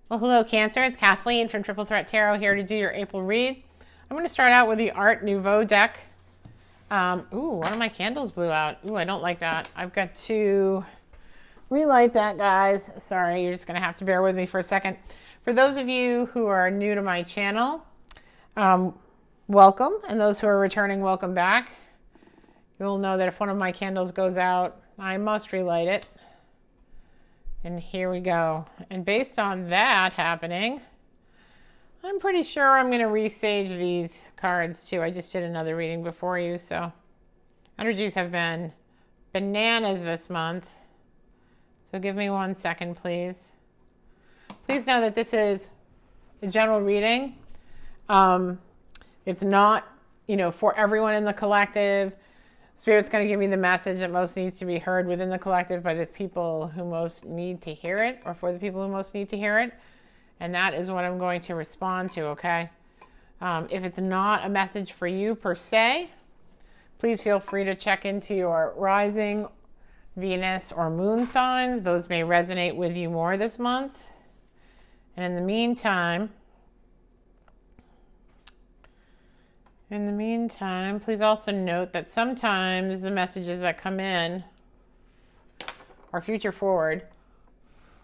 Well, hello, Cancer. It's Kathleen from Triple Threat Tarot here to do your April read. I'm going to start out with the Art Nouveau deck. One of my candles blew out. Ooh, I don't like that. I've got to relight that, guys. Sorry, you're just going to have to bear with me for a second. For those of you who are new to my channel, welcome. And those who are returning, welcome back. You'll know that if one of my candles goes out, I must relight it. And here we go. And based on that happening, I'm pretty sure I'm going to resage these cards too. I just did another reading before you, so energies have been bananas this month. So give me 1 second, please. Please know that this is a general reading. It's not, for everyone in the collective. Spirit's going to give me the message that most needs to be heard within the collective by the people who most need to hear it, or for the people who most need to hear it. And that is what I'm going to respond to, okay? If it's not a message for you per se, please feel free to check into your rising, Venus, or moon signs. Those may resonate with you more this month. And in the meantime, please also note that sometimes the messages that come in are future forward.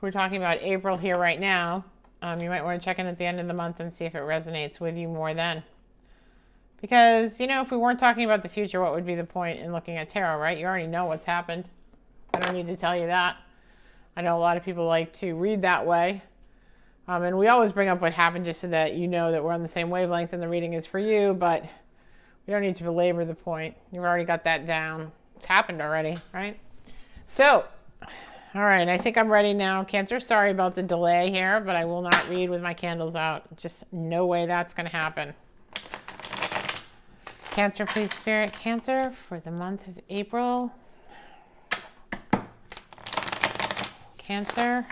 We're talking about April here right now. You might want to check in at the end of the month and see if it resonates with you more then. Because, if we weren't talking about the future, what would be the point in looking at tarot, right? You already know what's happened. I don't need to tell you that. I know a lot of people like to read that way. And we always bring up what happened just so that you know that we're on the same wavelength and the reading is for you, but we don't need to belabor the point. You've already got that down. It's happened already, right? So, all right, I think I'm ready now. Cancer, sorry about the delay here, but I will not read with my candles out. Just no way that's going to happen. Cancer, please, Spirit. Cancer for the month of April. Cancer.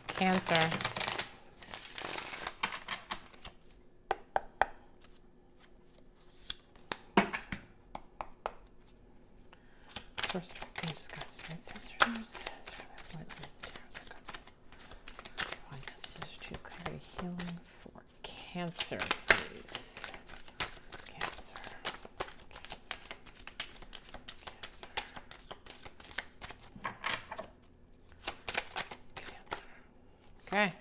Cancer. First, I just got straight sensors. Find messages to clarity healing for Cancer, please. Cancer. Okay.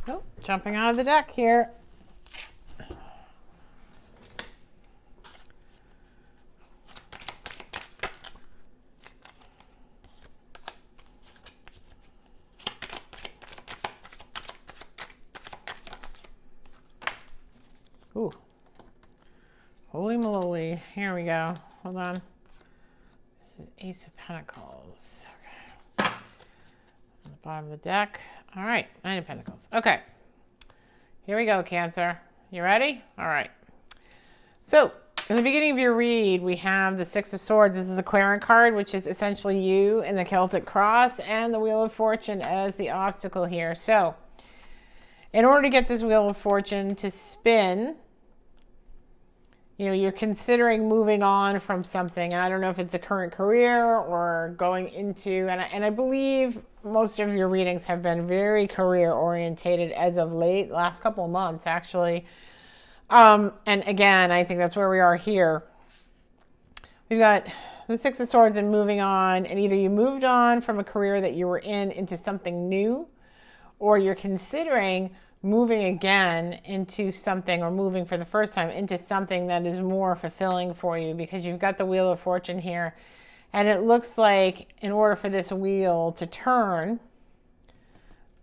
Oh, jumping out of the deck here. Ooh. Holy moly. Here we go. Hold on. This is Ace of Pentacles. Okay. On the bottom of the deck. All right. 9 of Pentacles. Okay. Here we go, Cancer. You ready? All right. So, in the beginning of your read, we have the Six of Swords. This is a Querent card, which is essentially you in the Celtic cross, and the Wheel of Fortune as the obstacle here. So, in order to get this Wheel of Fortune to spin, you're considering moving on from something. And I don't know if it's a current career or going into, and I believe most of your readings have been very career orientated as of late, last couple of months, actually. And again, I think that's where we are here. We've got the Six of Swords and moving on, and either you moved on from a career that you were in into something new, or you're considering moving again into something, or moving for the first time into something that is more fulfilling for you, because you've got the Wheel of Fortune here. And it looks like in order for this wheel to turn,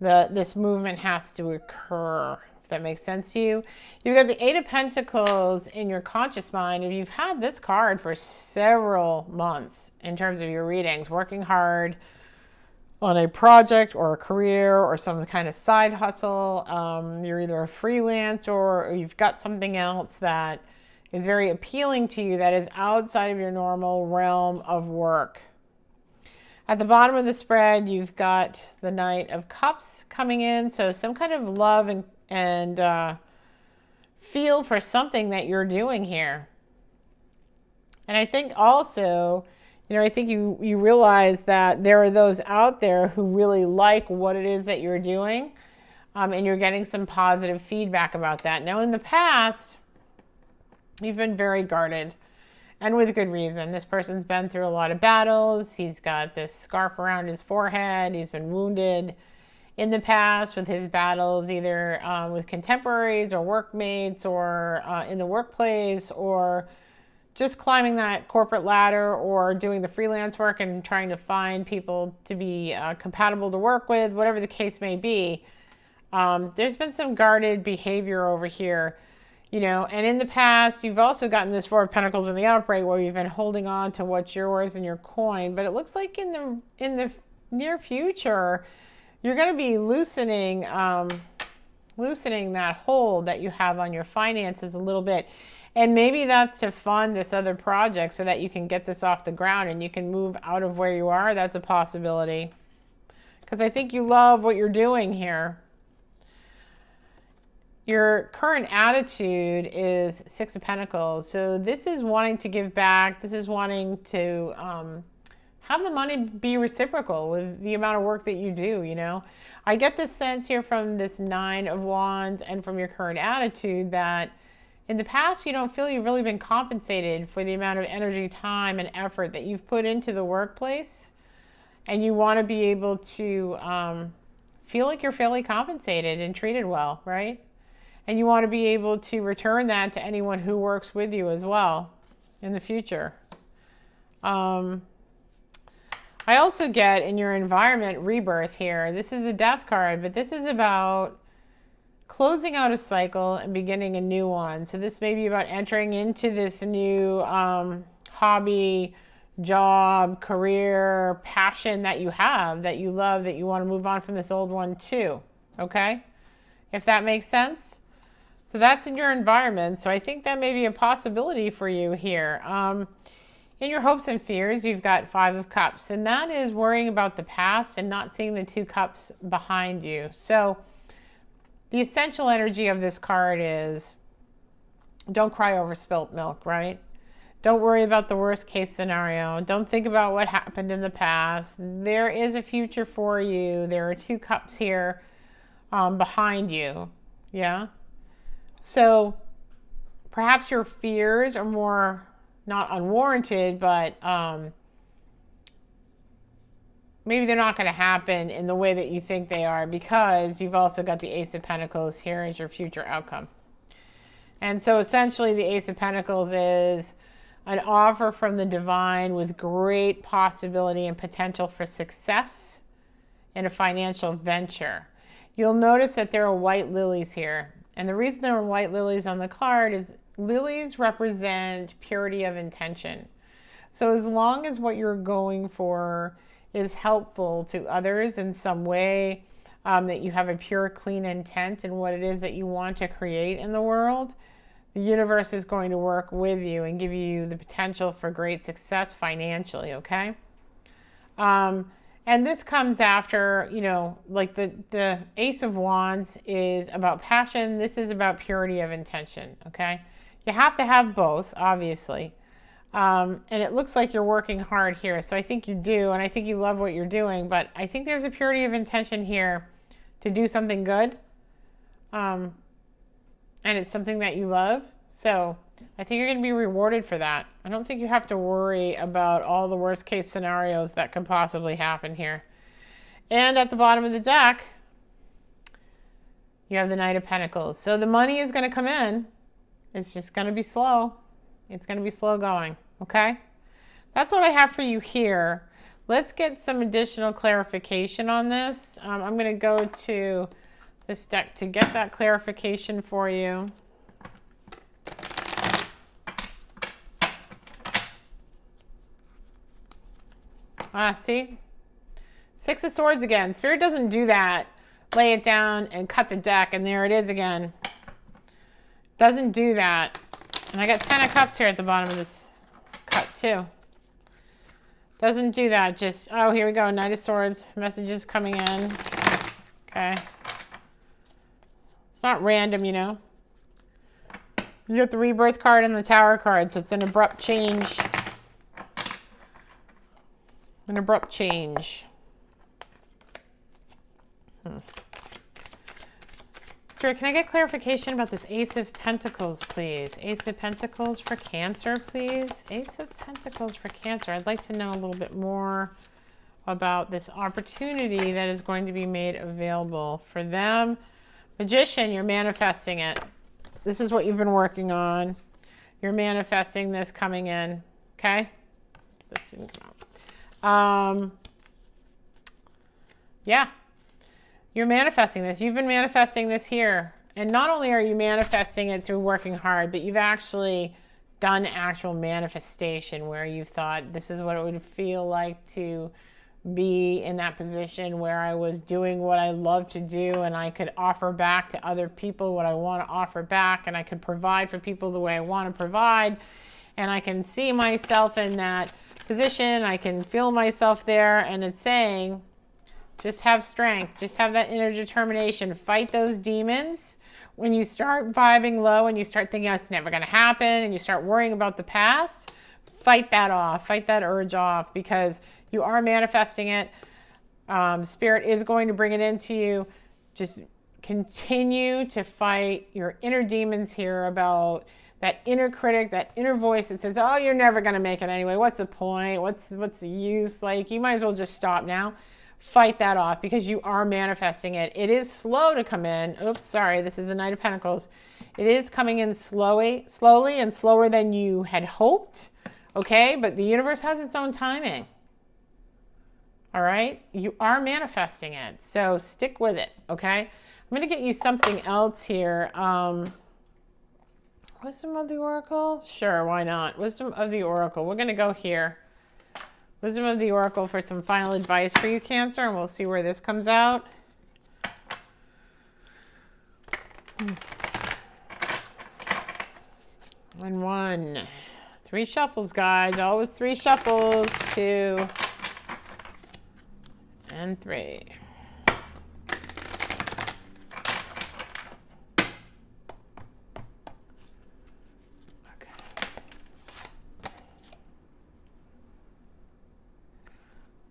this movement has to occur if that makes sense to you. You've got the Eight of Pentacles in your conscious mind. If you've had this card for several months in terms of your readings, working hard on a project or a career or some kind of side hustle, you're either a freelance or you've got something else that is very appealing to you that is outside of your normal realm of work. At the bottom of the spread, you've got the Knight of Cups coming in. So some kind of love and feel for something that you're doing here. And I think also, I think you realize that there are those out there who really like what it is that you're doing. And you're getting some positive feedback about that. Now, in the past, you've been very guarded. And with good reason. This person's been through a lot of battles. He's got this scarf around his forehead. He's been wounded in the past with his battles, either with contemporaries or workmates or in the workplace, or just climbing that corporate ladder or doing the freelance work and trying to find people to be compatible to work with, whatever the case may be. There's been some guarded behavior over here. And in the past, you've also gotten this Four of Pentacles in the outbreak where you've been holding on to what's yours and your coin. But it looks like in the near future, you're going to be loosening that hold that you have on your finances a little bit. And maybe that's to fund this other project so that you can get this off the ground and you can move out of where you are. That's a possibility. Because I think you love what you're doing here. Your current attitude is Six of Pentacles. So this is wanting to give back. This is wanting to have the money be reciprocal with the amount of work that you do, I get this sense here from this Nine of Wands and from your current attitude that in the past you don't feel you've really been compensated for the amount of energy, time, and effort that you've put into the workplace. And you want to be able to feel like you're fairly compensated and treated well, right? And you want to be able to return that to anyone who works with you as well in the future. I also get in your environment rebirth here. This is the Death card, but this is about closing out a cycle and beginning a new one. So this may be about entering into this new hobby, job, career, passion that you have, that you love, that you want to move on from this old one too. Okay? If that makes sense. So that's in your environment. So I think that may be a possibility for you here. In your hopes and fears, you've got Five of Cups. And that is worrying about the past and not seeing the Two Cups behind you. So the essential energy of this card is don't cry over spilt milk, right? Don't worry about the worst case scenario. Don't think about what happened in the past. There is a future for you. There are Two Cups here behind you. Yeah? So perhaps your fears are more not unwarranted, but maybe they're not going to happen in the way that you think they are because you've also got the Ace of Pentacles here as your future outcome. And so essentially the Ace of Pentacles is an offer from the divine with great possibility and potential for success in a financial venture. You'll notice that there are white lilies here. And the reason there are white lilies on the card is lilies represent purity of intention. So as long as what you're going for is helpful to others in some way, that you have a pure, clean intent in what it is that you want to create in the world, the universe is going to work with you and give you the potential for great success financially, okay? And this comes after, like the Ace of Wands is about passion. This is about purity of intention, okay? You have to have both, obviously. And it looks like you're working hard here. So I think you do, and I think you love what you're doing. But I think there's a purity of intention here to do something good. And it's something that you love. So I think you're going to be rewarded for that. I don't think you have to worry about all the worst case scenarios that could possibly happen here. And at the bottom of the deck, you have the Knight of Pentacles. So the money is going to come in. It's just going to be slow. It's going to be slow going. Okay? That's what I have for you here. Let's get some additional clarification on this. I'm going to go to this deck to get that clarification for you. See? Six of Swords again. Spirit doesn't do that. Lay it down and cut the deck, and there it is again. Doesn't do that. And I got 10 of Cups here at the bottom of this cut too. Doesn't do that. Just, oh, here we go. Knight of Swords. Messages coming in. Okay. It's not random, you know. You got the Rebirth card and the Tower card, so it's an abrupt change. An abrupt change. Spirit, can I get clarification about this Ace of Pentacles, please? Ace of Pentacles for Cancer, please. Ace of Pentacles for Cancer. I'd like to know a little bit more about this opportunity that is going to be made available for them. Magician, you're manifesting it. This is what you've been working on. You're manifesting this coming in. Okay? This didn't come out. Yeah. You're manifesting this. You've been manifesting this here. And not only are you manifesting it through working hard, but you've actually done actual manifestation where you thought this is what it would feel like to be in that position where I was doing what I love to do and I could offer back to other people what I want to offer back, and I could provide for people the way I want to provide, and I can see myself in that position. I can feel myself there, and it's saying, just have strength. Just have that inner determination. Fight those demons. When you start vibing low and you start thinking, oh, it's never going to happen, and you start worrying about the past, fight that off. Fight that urge off, because you are manifesting it. Spirit is going to bring it into you. Just continue to fight your inner demons here about that inner critic, that inner voice that says, oh, you're never going to make it anyway. What's the point? What's the use? Like, you might as well just stop now. Fight that off, because you are manifesting it. It is slow to come in. Oops, sorry. This is the Knight of Pentacles. It is coming in slowly and slower than you had hoped. Okay, but the universe has its own timing. All right, you are manifesting it, so stick with it. Okay, I'm going to get you something else here. Wisdom of the Oracle? Sure, why not? Wisdom of the Oracle. We're going to go here. Wisdom of the Oracle for some final advice for you, Cancer, and we'll see where this comes out. And 1. 3 shuffles, guys. Always 3 shuffles. 2 and 3.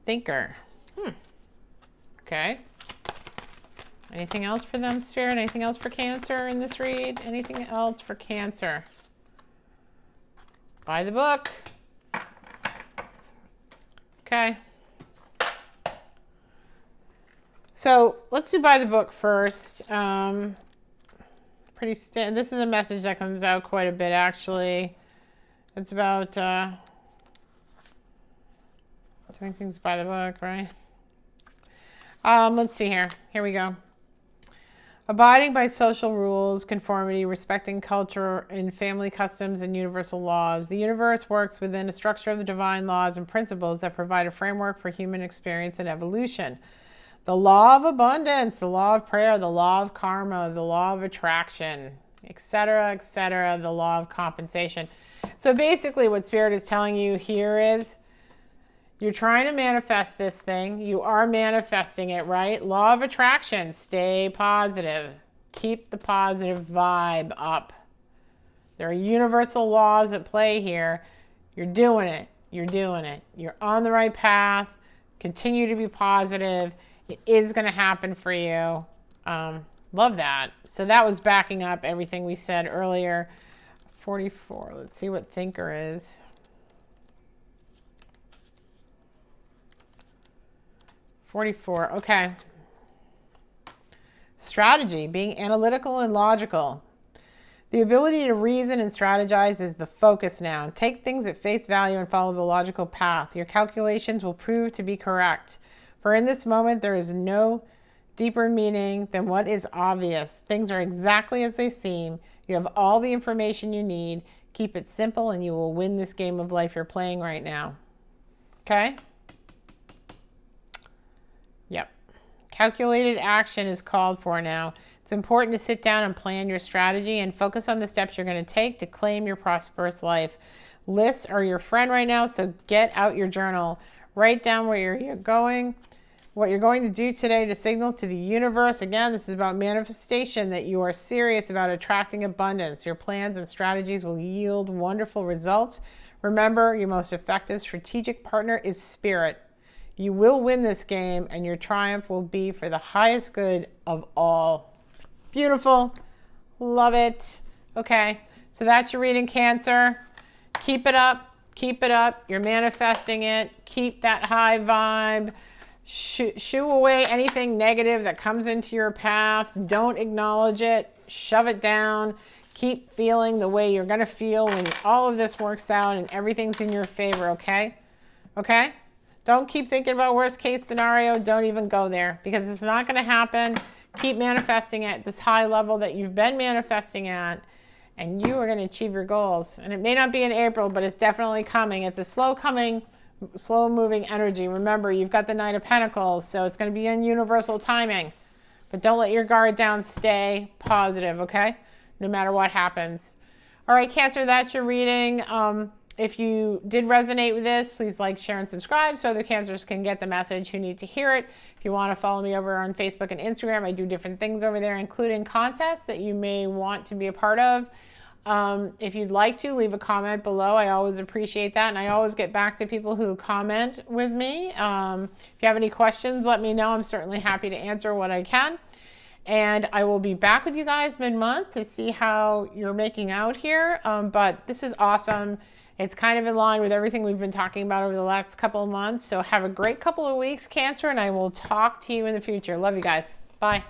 Thinker. Okay. Anything else for them, Spirit? Anything else for Cancer in this read? Anything else for Cancer? Buy the book. Okay. So let's do buy the book first. This is a message that comes out quite a bit, actually. It's about doing things by the book, right? Let's see here. Here we go. Abiding by social rules, conformity, respecting culture and family customs and universal laws. The universe works within a structure of the divine laws and principles that provide a framework for human experience and evolution. The law of abundance, the law of prayer, the law of karma, the law of attraction, etc., the law of compensation. So basically what Spirit is telling you here is, you're trying to manifest this thing. You are manifesting it, right? Law of attraction. Stay positive. Keep the positive vibe up. There are universal laws at play here. You're doing it. You're doing it. You're on the right path. Continue to be positive. It is going to happen for you. Love that. So that was backing up everything we said earlier. 44. Let's see what Thinker is. Okay. Strategy, being analytical and logical. The ability to reason and strategize is the focus now. Take things at face value and follow the logical path. Your calculations will prove to be correct. For in this moment, there is no deeper meaning than what is obvious. Things are exactly as they seem. You have all the information you need. Keep it simple and you will win this game of life you're playing right now. Okay? Yep. Calculated action is called for now. It's important to sit down and plan your strategy and focus on the steps you're going to take to claim your prosperous life. Lists are your friend right now, so get out your journal. Write down where you're going, what you're going to do today to signal to the universe. Again, this is about manifestation, that you are serious about attracting abundance. Your plans and strategies will yield wonderful results. Remember, your most effective strategic partner is spirit. You will win this game, and your triumph will be for the highest good of all. Beautiful. Love it. Okay, so that's your reading, Cancer. Keep it up. Keep it up. You're manifesting it. Keep that high vibe. Shoo away anything negative that comes into your path. Don't acknowledge it. Shove it down. Keep feeling the way you're going to feel when all of this works out and everything's in your favor, okay? Okay? Don't keep thinking about worst case scenario. Don't even go there, because it's not going to happen. Keep manifesting at this high level that you've been manifesting at, and you are going to achieve your goals. And it may not be in April, but it's definitely coming. It's a slow coming, slow moving energy. Remember, you've got the Knight of Pentacles, so it's going to be in universal timing. But don't let your guard down. Stay positive, okay? No matter what happens. All right, Cancer, that's your reading. If you did resonate with this, please like, share, and subscribe so other Cancers can get the message who need to hear it. If you want to follow me over on Facebook and Instagram, I do different things over there, including contests that you may want to be a part of. If you'd like to, leave a comment below. I always appreciate that, and I always get back to people who comment with me. If you have any questions, let me know. I'm certainly happy to answer what I can. And I will be back with you guys mid-month to see how you're making out here. But this is awesome. It's kind of in line with everything we've been talking about over the last couple of months. So have a great couple of weeks, Cancer, and I will talk to you in the future. Love you guys. Bye.